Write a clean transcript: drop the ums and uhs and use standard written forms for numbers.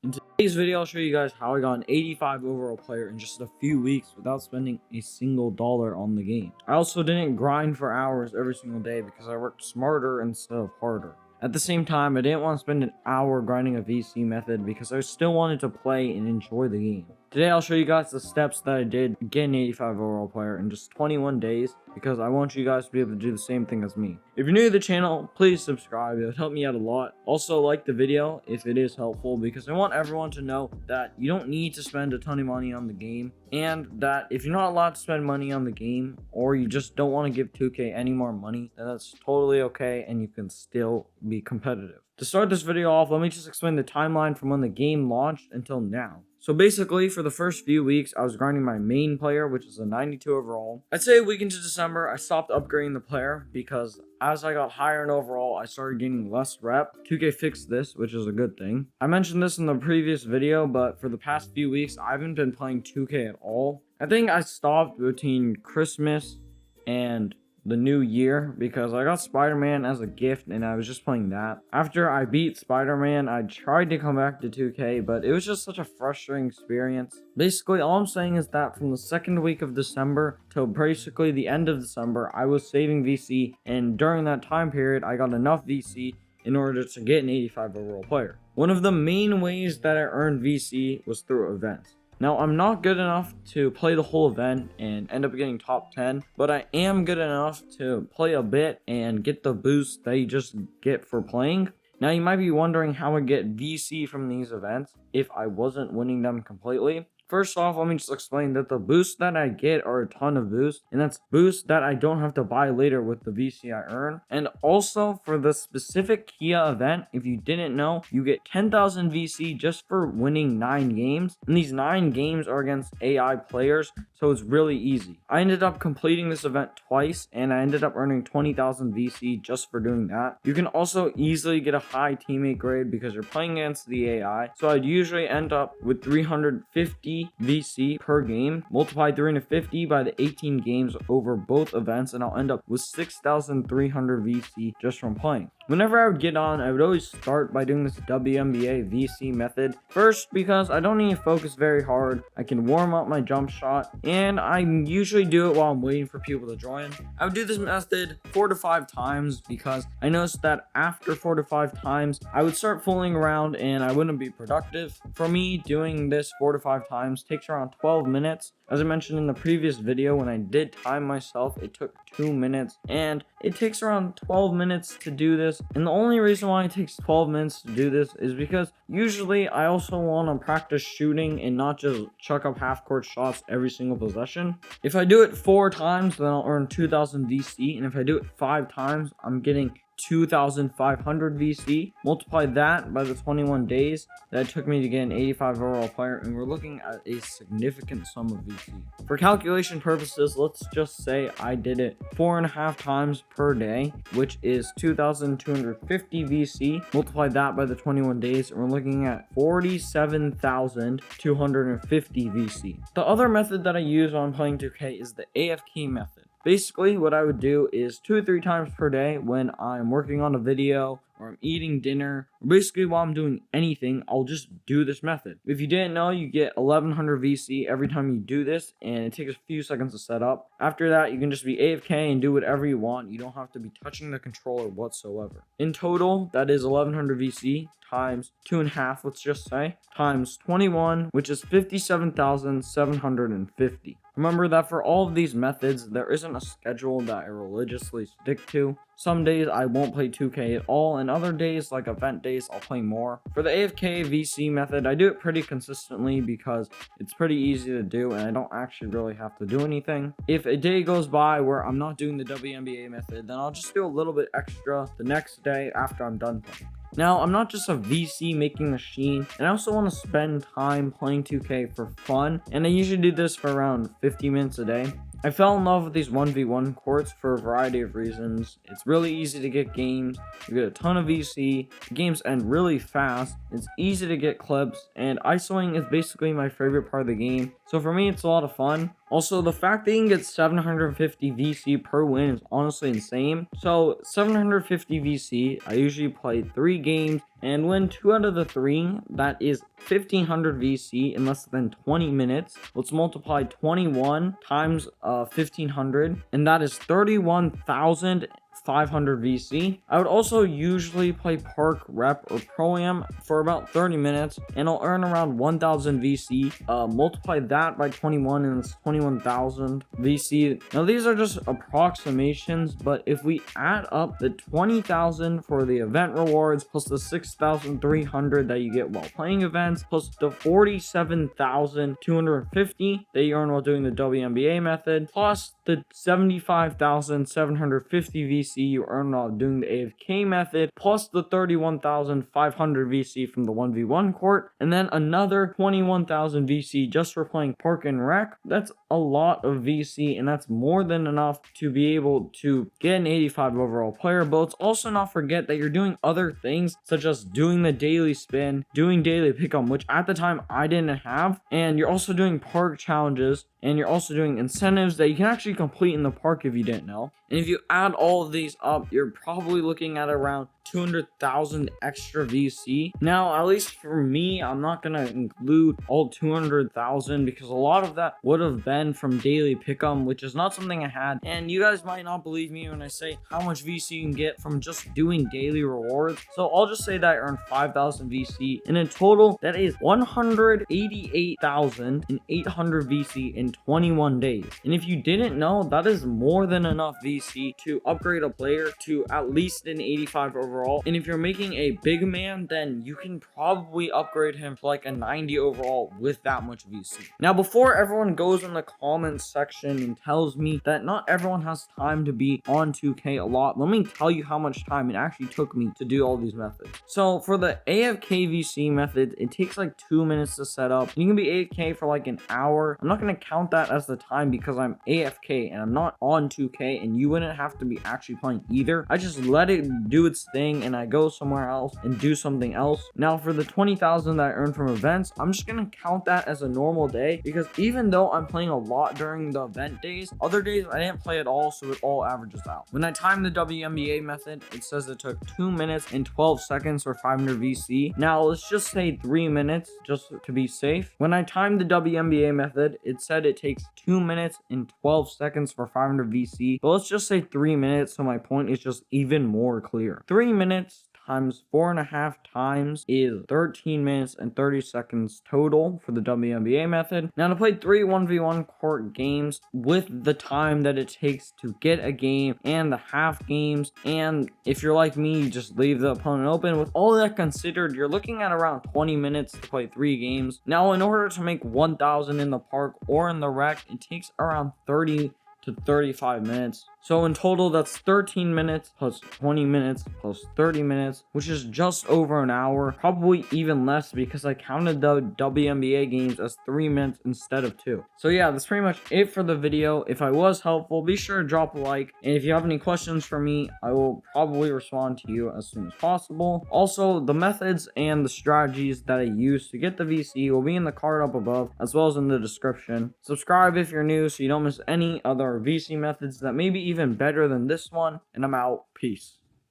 In today's video, I'll show you guys how I got an 85 overall player in just a few weeks without spending a single dollar on the game. I also didn't grind for hours every single day because I worked smarter instead of harder. At the same time, I didn't want to spend an hour grinding a VC method because I still wanted to play and enjoy the game. Today, I'll show you guys the steps that I did to get an 85 overall player in just 21 days because I want you guys to be able to do the same thing as me. If you're new to the channel, please subscribe. It would help me out a lot. Also, like the video if it is helpful because I want everyone to know that you don't need to spend a ton of money on the game, and that if you're not allowed to spend money on the game or you just don't want to give 2K any more money, then that's totally okay and you can still be competitive. To start this video off, let me just explain the timeline from when the game launched until now. So basically, for the first few weeks, I was grinding my main player, which is a 92 overall. I'd say a week into December, I stopped upgrading the player because as I got higher in overall, I started gaining less rep. 2K fixed this, which is a good thing. I mentioned this in the previous video, but for the past few weeks, I haven't been playing 2K at all. I think I stopped between Christmas and the new year because I got Spider-Man as a gift and I was just playing that. After I beat Spider-Man, I tried to come back to 2K, but it was just such a frustrating experience. Basically, all I'm saying is that from the second week of December till basically the end of December, I was saving VC, and during that time period, I got enough VC in order to get an 85 overall player. One of the main ways that I earned VC was through events. Now, I'm not good enough to play the whole event and end up getting top 10, but I am good enough to play a bit and get the boost that you just get for playing. Now, you might be wondering how I get VC from these events if I wasn't winning them completely. First off, let me just explain that the boosts that I get are a ton of boosts, and that's boosts that I don't have to buy later with the VC I earn. And also, for the specific Kia event, if you didn't know, you get 10,000 VC just for winning 9 games, and these 9 games are against AI players, so it's really easy. I ended up completing this event twice, and I ended up earning 20,000 VC just for doing that. You can also easily get a high teammate grade because you're playing against the AI, so I'd usually end up with 350 VC per game, multiply 350 by the 18 games over both events, and I'll end up with 6,300 VC just from playing. Whenever I would get on, I would always start by doing this WNBA VC method. First, because I don't need to focus very hard, I can warm up my jump shot, and I usually do it while I'm waiting for people to join. I would do this method 4 to 5 times because I noticed that after 4 to 5 times, I would start fooling around and I wouldn't be productive. For me, doing this 4 to 5 times takes around 12 minutes. As I mentioned in the previous video, when I did time myself, it took 2 minutes, and it takes around 12 minutes to do this. And the only reason why it takes 12 minutes to do this is because usually I also want to practice shooting and not just chuck up half-court shots every single possession. If I do it 4 times, then I'll earn 2,000 VC, and if I do it 5 times, I'm getting 2,500 VC. Multiply that by the 21 days that it took me to get an 85 overall player, and we're looking at a significant sum of VC. For calculation purposes, let's just say I did it 4.5 times per day, which is 2,250 VC. Multiply that by the 21 days, and we're looking at 47,250 VC. The other method that I use when playing 2K is the AFK method. Basically, what I would do is 2 or 3 times per day when I'm working on a video or I'm eating dinner, or basically while I'm doing anything, I'll just do this method. If you didn't know, you get 1,100 VC every time you do this, and it takes a few seconds to set up. After that, you can just be AFK and do whatever you want. You don't have to be touching the controller whatsoever. In total, that is 1,100 VC times 2.5, let's just say, times 21, which is 57,750. Remember that for all of these methods, there isn't a schedule that I religiously stick to. Some days I won't play 2K at all, and other days, like event days, I'll play more. For the AFK VC method, I do it pretty consistently because it's pretty easy to do and I don't actually really have to do anything. If a day goes by where I'm not doing the WNBA method, then I'll just do a little bit extra the next day after I'm done playing. Now, I'm not just a VC making machine, and I also want to spend time playing 2K for fun, and I usually do this for around 50 minutes a day. I fell in love with these 1v1 courts for a variety of reasons. It's really easy to get games, you get a ton of VC, the games end really fast, it's easy to get clips, and isoing is basically my favorite part of the game. So for me, it's a lot of fun. Also, the fact that you can get 750 VC per win is honestly insane. So 750 VC, I usually play 3 games and win 2 out of the 3. That is 1500 VC in less than 20 minutes. Let's multiply 21 times 1500, and that is 31,500 VC. I would also usually play Park, Rep, or Pro-Am for about 30 minutes, and I'll earn around 1,000 VC. Multiply that by 21, and it's 21,000 VC. Now, these are just approximations, but if we add up the 20,000 for the event rewards, plus the 6,300 that you get while playing events, plus the 47,250 that you earn while doing the WNBA method, plus the 75,750 VC you earn while doing the AFK method, plus the 31,500 VC from the 1v1 court, and then another 21,000 VC just for playing Park and Rec. That's a lot of VC, and that's more than enough to be able to get an 85 overall player. But let's also not forget that you're doing other things, such as doing the daily spin, doing daily pick-up, which at the time I didn't have, and you're also doing park challenges, and you're also doing incentives that you can actually complete in the park if you didn't know. And if you add all of these up, you're probably looking at around 200,000 extra VC. Now, at least for me, I'm not gonna include all 200,000 because a lot of that would have been from daily pick'em, which is not something I had. And you guys might not believe me when I say how much VC you can get from just doing daily rewards. So I'll just say that I earned 5,000 VC, and in total, that is 188,800 VC in 21 days. And if you didn't know, that is more than enough VC to upgrade a player to at least an 85 overall. And if you're making a big man, then you can probably upgrade him to like a 90 overall with that much VC. Now, before everyone goes in the comments section and tells me that not everyone has time to be on 2K a lot, let me tell you how much time it actually took me to do all these methods. So for the AFK VC method, it takes like 2 minutes to set up. You can be AFK for like an hour. I'm not going to count that as the time because I'm AFK and I'm not on 2K, and you wouldn't have to be actually playing either. I just let it do its thing and I go somewhere else and do something else. Now for the 20,000 that I earned from events, I'm just gonna count that as a normal day because even though I'm playing a lot during the event days, other days I didn't play at all, so it all averages out. When I timed the WNBA method, it says it took 2 minutes and 12 seconds for 500 VC. Now let's just say 3 minutes just to be safe. When I timed the WNBA method, it said it takes 2 minutes and 12 seconds for 500 VC, but let's just say 3 minutes so my point is just even more clear. 3 minutes times 4.5 times is 13 minutes and 30 seconds total for the WNBA method. Now to play 3 1v1 court games with the time that it takes to get a game and the half games, and if you're like me, you just leave the opponent open. With all that considered, you're looking at around 20 minutes to play 3 games. Now in order to make 1,000 in the park or in the rec, it takes around 30 to 35 minutes. So in total, that's 13 minutes plus 20 minutes plus 30 minutes, which is just over an hour, probably even less because I counted the WNBA games as 3 minutes instead of 2. So yeah, that's pretty much it for the video. If I was helpful, be sure to drop a like. And if you have any questions for me, I will probably respond to you as soon as possible. Also, the methods and the strategies that I use to get the VC will be in the card up above, as well as in the description. Subscribe if you're new so you don't miss any other VC methods that may be even better than this one, and I'm out. Peace.